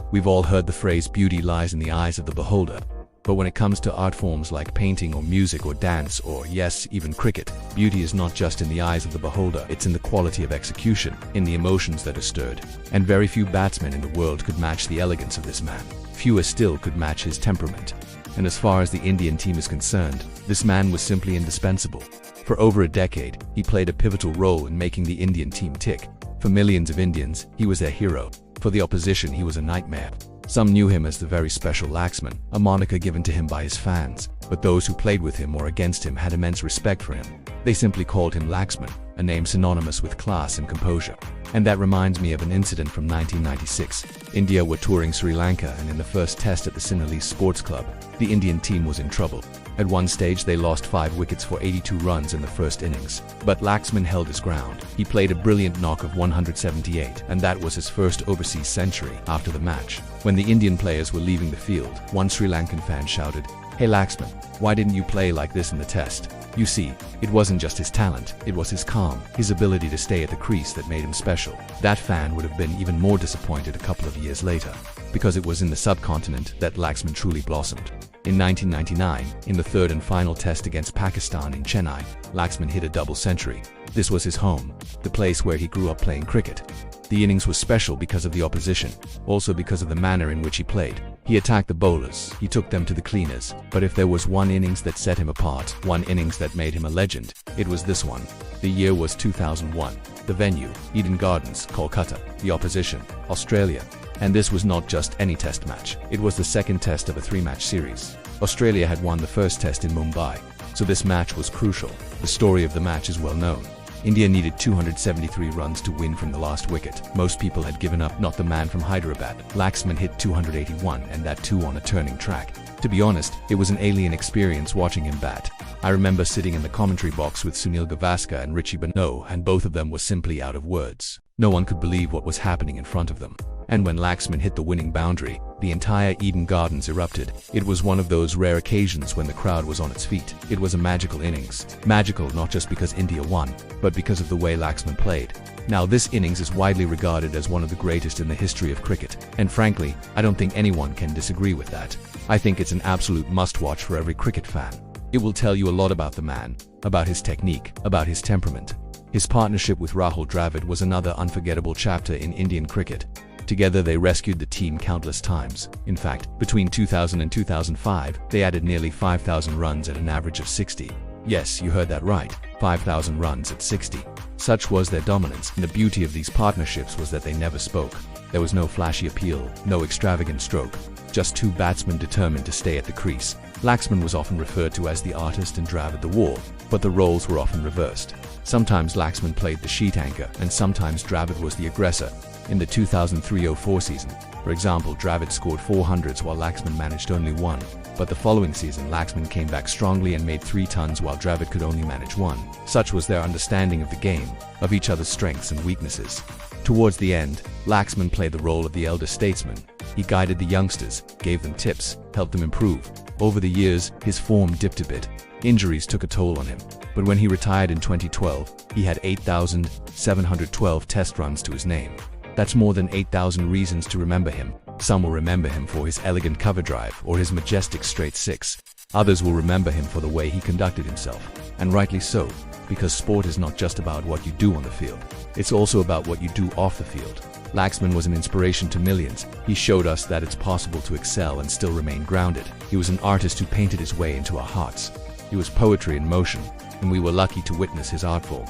We've all heard the phrase beauty lies in the eyes of the beholder. But when it comes to art forms like painting or music or dance or, yes, even cricket, beauty is not just in the eyes of the beholder, it's in the quality of execution, in the emotions that are stirred. And very few batsmen in the world could match the elegance of this man. Fewer still could match his temperament. And as far as the Indian team is concerned, this man was simply indispensable. For over a decade, he played a pivotal role in making the Indian team tick. For millions of Indians, he was their hero. For the opposition, he was a nightmare. Some knew him as the very special Laxman, a moniker given to him by his fans, but those who played with him or against him had immense respect for him. They simply called him Laxman, a name synonymous with class and composure. And that reminds me of an incident from 1996. India were touring Sri Lanka, and in the first test at the Sinhalese Sports Club, the Indian team was in trouble. At one stage, they lost 5 wickets for 82 runs in the first innings. But Laxman held his ground. He played a brilliant knock of 178, and that was his first overseas century. After the match, when the Indian players were leaving the field, one Sri Lankan fan shouted, "Hey Laxman, why didn't you play like this in the test?" You see, it wasn't just his talent, it was his calm, his ability to stay at the crease that made him special. That fan would have been even more disappointed a couple of years later, because it was in the subcontinent that Laxman truly blossomed. In 1999, in the third and final test against Pakistan in Chennai, Laxman hit a double century. This was his home, the place where he grew up playing cricket. The innings was special because of the opposition, also because of the manner in which he played. He attacked the bowlers, he took them to the cleaners, but if there was one innings that set him apart, one innings that made him a legend, it was this one. The year was 2001. The venue, Eden Gardens, Kolkata. The opposition, Australia. And this was not just any test match. It was the second test of a 3-match series. Australia had won the first test in Mumbai, so this match was crucial. The story of the match is well known. India needed 273 runs to win from the last wicket. Most people had given up, not the man from Hyderabad. Laxman hit 281, and that too on a turning track. To be honest, it was an alien experience watching him bat. I remember sitting in the commentary box with Sunil Gavaskar and Richie Benaud, and both of them were simply out of words. No one could believe what was happening in front of them. And when Laxman hit the winning boundary, the entire Eden Gardens erupted. It was one of those rare occasions when the crowd was on its feet. It was a magical innings. Magical not just because India won, but because of the way Laxman played. Now this innings is widely regarded as one of the greatest in the history of cricket, and frankly, I don't think anyone can disagree with that. I think it's an absolute must-watch for every cricket fan. It will tell you a lot about the man, about his technique, about his temperament. His partnership with Rahul Dravid was another unforgettable chapter in Indian cricket. Together they rescued the team countless times. In fact, between 2000 and 2005, they added nearly 5,000 runs at an average of 60. Yes, you heard that right, 5,000 runs at 60. Such was their dominance, and the beauty of these partnerships was that they never spoke. There was no flashy appeal, no extravagant stroke, just two batsmen determined to stay at the crease. Laxman was often referred to as the artist and Dravid the wall, but the roles were often reversed. Sometimes Laxman played the sheet anchor, and sometimes Dravid was the aggressor. In the 2003-04 season, for example, Dravid scored 400s while Laxman managed only 1. But the following season, Laxman came back strongly and made 3 tons while Dravid could only manage 1. Such was their understanding of the game, of each other's strengths and weaknesses. Towards the end, Laxman played the role of the elder statesman. He guided the youngsters, gave them tips, helped them improve. Over the years, his form dipped a bit. Injuries took a toll on him. But when he retired in 2012, he had 8,712 test runs to his name. That's more than 8,000 reasons to remember him. Some will remember him for his elegant cover drive or his majestic straight 6. Others will remember him for the way he conducted himself. And rightly so, because sport is not just about what you do on the field. It's also about what you do off the field. Laxman was an inspiration to millions. He showed us that it's possible to excel and still remain grounded. He was an artist who painted his way into our hearts. He was poetry in motion, and we were lucky to witness his art form.